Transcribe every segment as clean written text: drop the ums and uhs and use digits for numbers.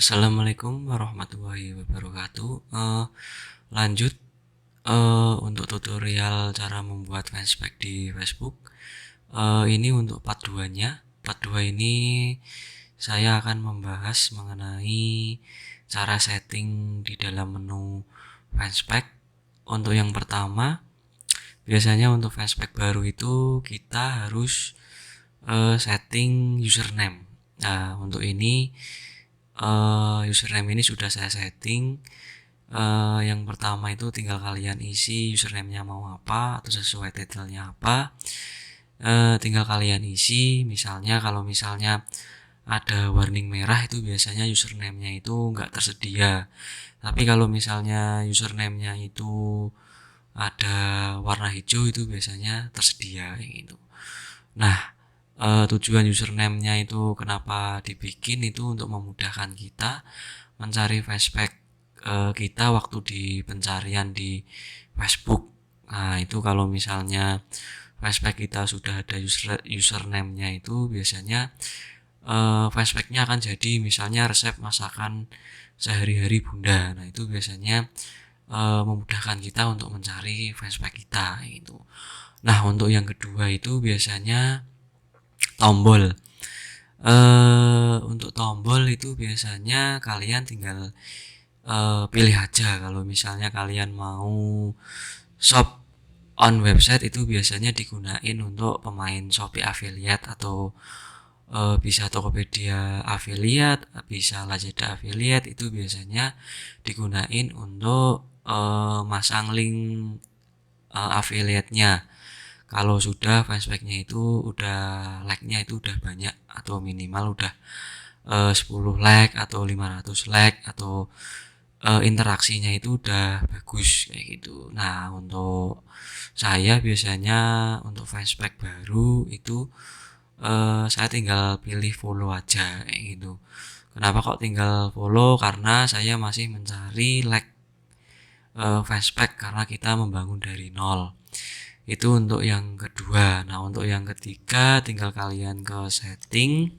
Assalamualaikum warahmatullahi wabarakatuh. Lanjut untuk tutorial cara membuat fanspage di Facebook. Ini untuk part 2-nya. Part 2 ini saya akan membahas mengenai cara setting di dalam menu fanspage. Untuk yang pertama, biasanya untuk fanspage baru itu kita harus setting username. Nah, untuk ini username ini sudah saya setting. Yang pertama itu tinggal kalian isi username-nya mau apa atau sesuai title-nya apa. Tinggal kalian isi. Misalnya kalau misalnya ada warning merah itu biasanya username-nya itu nggak tersedia. Tapi kalau misalnya username-nya itu ada warna hijau itu biasanya tersedia gitu. Nah, tujuan username-nya itu kenapa dibikin itu untuk memudahkan kita mencari fanspage kita waktu di pencarian di Facebook. Nah, itu kalau misalnya fanspage kita sudah ada username-nya itu biasanya fanspage-nya akan jadi misalnya resep masakan sehari-hari Bunda. Nah, itu biasanya memudahkan kita untuk mencari fanspage kita gitu. Nah, untuk yang kedua itu biasanya tombol. Untuk tombol itu biasanya kalian tinggal pilih aja. Kalau misalnya kalian mau shop on website itu biasanya digunain untuk pemain Shopee affiliate atau bisa Tokopedia affiliate, bisa Lazada affiliate, itu biasanya digunain untuk masang link affiliate-nya. Kalau sudah fanspage-nya itu udah like-nya itu udah banyak atau minimal udah 10 like atau 500 like atau interaksinya itu udah bagus kayak gitu. Nah, untuk saya biasanya untuk fanspage baru itu saya tinggal pilih follow aja kayak gitu. Kenapa kok tinggal follow? Karena saya masih mencari like fanspage karena kita membangun dari nol. Itu untuk yang kedua. Nah, untuk yang ketiga tinggal kalian ke setting.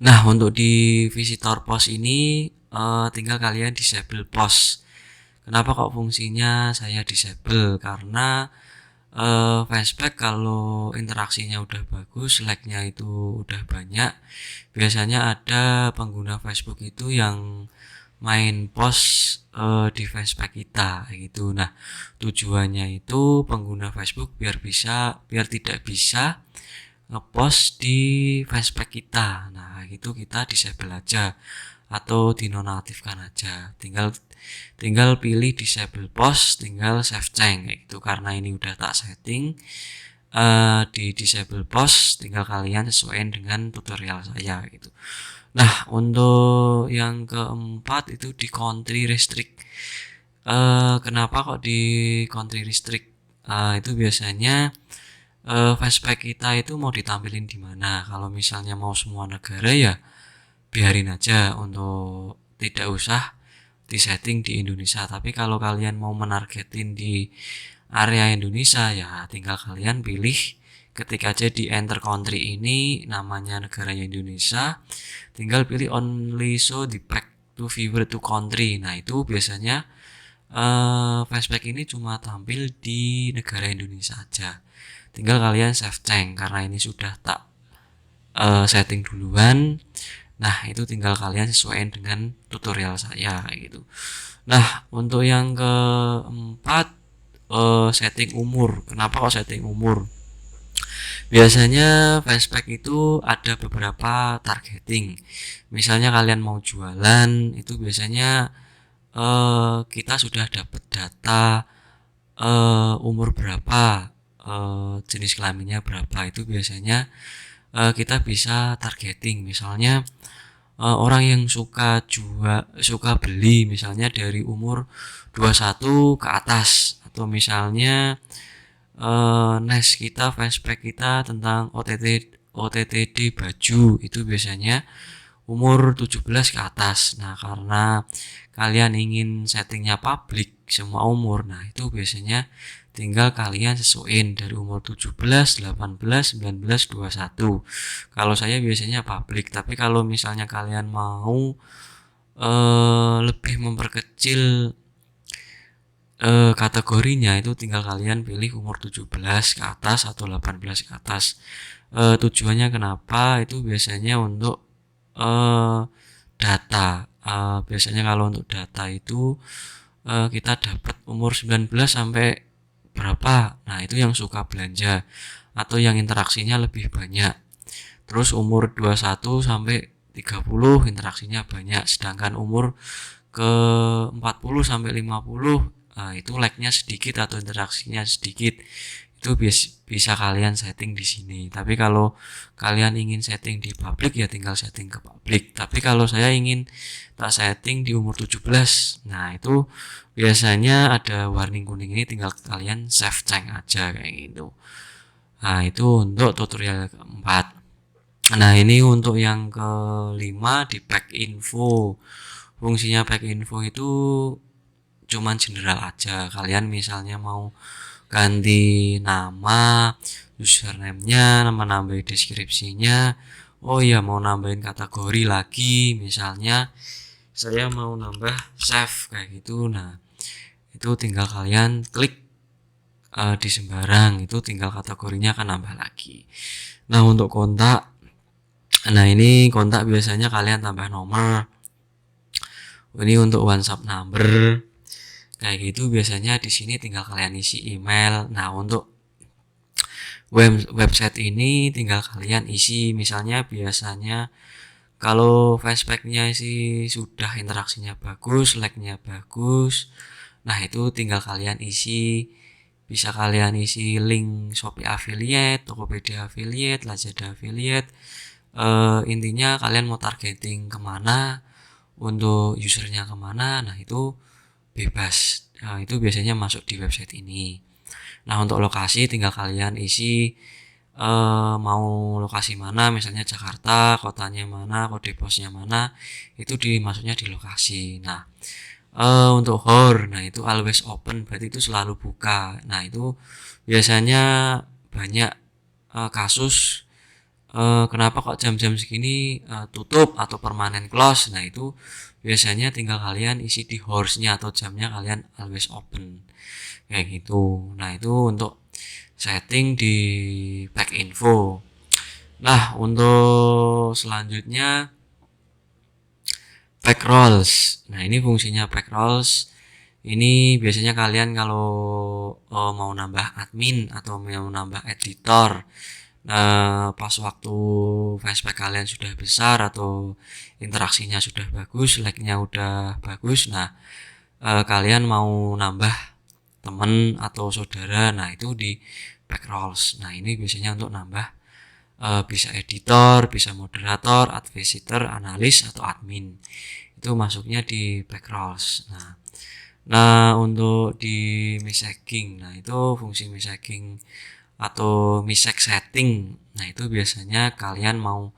Nah, untuk di visitor post ini tinggal kalian disable post. Kenapa kok fungsinya saya disable? Karena fanspage kalau interaksinya udah bagus, like-nya itu udah banyak, biasanya ada pengguna Facebook itu yang main post di fanspage kita gitu. Nah, tujuannya itu pengguna Facebook biar tidak bisa ngepost di fanspage kita. Nah, itu kita disable aja atau dinonaktifkan aja. Tinggal pilih disable post, tinggal save change gitu. Karena ini udah tak setting di disable post, tinggal kalian sesuaikan dengan tutorial saya gitu. Nah, untuk yang keempat itu di country restrict. Kenapa kok di country restrict? Itu biasanya fanspage kita itu mau ditampilin di mana. Kalau misalnya mau semua negara ya biarin aja untuk tidak usah disetting di Indonesia. Tapi kalau kalian mau menargetin di area Indonesia ya tinggal kalian pilih ketik aja di enter country ini namanya negaranya Indonesia, tinggal pilih only show the back to viewer to country. Nah, itu biasanya fanspage ini cuma tampil di negara Indonesia aja. Tinggal kalian save change karena ini sudah tak setting duluan. Nah, itu tinggal kalian sesuaikan dengan tutorial saya kayak gitu. Nah, untuk yang keempat setting umur. Kenapa kok setting umur? Biasanya fanspage itu ada beberapa targeting. Misalnya kalian mau jualan, itu biasanya kita sudah dapat data umur berapa, jenis kelaminnya berapa, itu biasanya kita bisa targeting. Misalnya orang yang suka beli misalnya dari umur 21 ke atas, atau misalnya niche kita, fanspage kita tentang OTTD baju itu biasanya umur 17 ke atas. Nah, karena kalian ingin settingnya publik semua umur, nah itu biasanya tinggal kalian sesuaiin dari umur 17, 18, 19, 21. Kalau saya biasanya publik, tapi kalau misalnya kalian mau lebih memperkecil kategorinya, itu tinggal kalian pilih umur 17 ke atas atau 18 ke atas. Tujuannya kenapa? Itu biasanya untuk data. Biasanya kalau untuk data itu kita dapat umur 19 sampai berapa. Nah, itu yang suka belanja atau yang interaksinya lebih banyak. Terus umur 21 sampai 30 interaksinya banyak, sedangkan umur ke 40 sampai 50 itu like-nya sedikit atau interaksinya sedikit. Itu bisa kalian setting di sini. Tapi kalau kalian ingin setting di publik ya tinggal setting ke publik. Tapi kalau saya ingin tak setting di umur 17. Nah, itu biasanya ada warning kuning ini, tinggal kalian save change aja kayak gitu. Nah, itu untuk tutorial keempat. Nah, ini untuk yang kelima di pack info. Fungsinya pack info itu cuman general aja. Kalian misalnya mau ganti nama, username-nya, nambahin deskripsinya. Oh iya, mau nambahin kategori lagi, misalnya saya mau nambah save kayak gitu. Nah, itu tinggal kalian klik di sembarang, itu tinggal kategorinya akan nambah lagi. Nah, untuk kontak, nah ini kontak biasanya kalian tambah nomor. Ini untuk WhatsApp number kayak gitu. Biasanya di sini tinggal kalian isi email. Nah, untuk website ini tinggal kalian isi, misalnya biasanya kalau fanspage-nya sih sudah interaksinya bagus, like-nya bagus. Nah, itu tinggal kalian isi, bisa kalian isi link Shopee affiliate, Tokopedia affiliate, Lazada affiliate. Intinya kalian mau targeting kemana, untuk usernya kemana, nah itu bebas. Nah, itu biasanya masuk di website ini. Nah, untuk lokasi tinggal kalian isi mau lokasi mana, misalnya Jakarta, kotanya mana, kode posnya mana, itu dimasuknya di lokasi. Nah, untuk HOR, nah itu always open, berarti itu selalu buka. Nah, itu biasanya banyak kasus kenapa kok jam-jam segini tutup atau permanen close. Nah, itu biasanya tinggal kalian isi di hours-nya atau jamnya kalian always open kayak gitu. Nah, itu untuk setting di pack info. Nah, untuk selanjutnya pack roles. Nah, ini fungsinya pack roles. Ini biasanya kalian kalau mau nambah admin atau mau nambah editor, pas waktu fanspage kalian sudah besar atau interaksinya sudah bagus, like-nya udah bagus, nah kalian mau nambah temen atau saudara, nah itu di pack roles. Nah, ini biasanya untuk nambah bisa editor, bisa moderator, advisor, analis, atau admin. Itu masuknya di pack roles. Nah, untuk di messaging, nah itu fungsi messaging atau message setting. Nah, itu biasanya kalian mau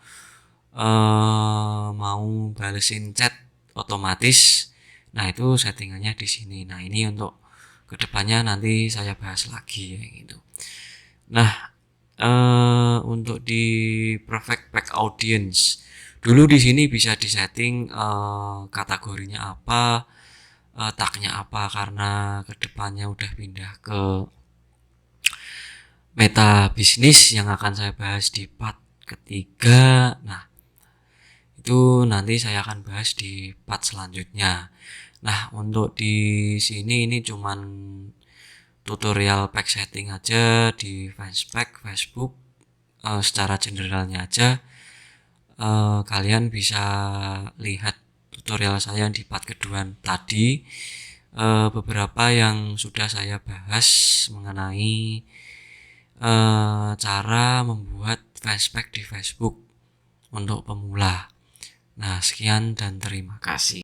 balesin chat otomatis. Nah, itu settingannya di sini. Nah, ini untuk kedepannya nanti saya bahas lagi ya gitu. Nah, untuk di perfect pack audience, dulu di sini bisa disetting kategorinya apa, tagnya apa, karena kedepannya udah pindah ke meta bisnis yang akan saya bahas di part ketiga. Nah, itu nanti saya akan bahas di part selanjutnya. Nah, untuk di sini ini cuman tutorial pack setting aja di fanspage Facebook, secara generalnya aja. Kalian bisa lihat tutorial saya di part kedua tadi, beberapa yang sudah saya bahas mengenai cara membuat fanspage di Facebook untuk pemula. Nah, sekian dan terima kasih.